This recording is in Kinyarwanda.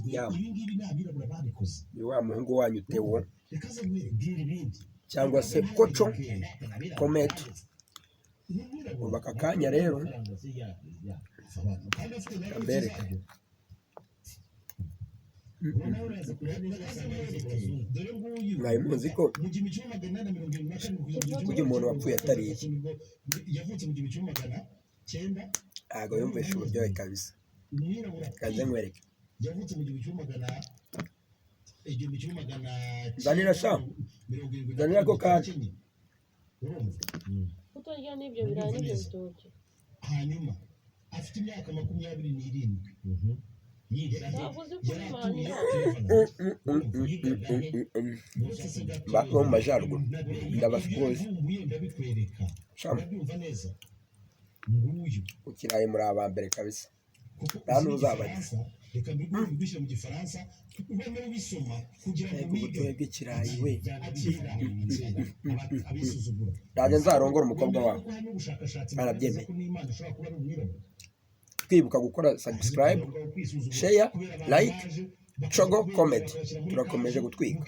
Ya, ni wa muhungu wanyu Theo cyangwa se Koco Comet. Ubu aka kanya rero kambereke mwari muzi ko burya umuntu wapfuye atariye ntabwo yumvisha uburyohe kabisa. Kanze nkwereke zanira sha, zanira ko kandi kutarya n'ibyo birayi n'ibyo bitoki. hanyuma afite imyaka 27 Ntabwo uzi kubimanya. bo mu majyaruguru ndabasuhuza. Ku kirayi muri aba mbere kabisa, nta n'uzabajya. reka mbigushyira mu gifaransa ubone ubisoma kugira ngo uburyohe bw'ikirayi we, abisuzugura nanjye nzarongora umukobwa wawe arabyemeye. Twibuka gukora subscribe, share, like, cogo, comment. Turakomeje gutwika.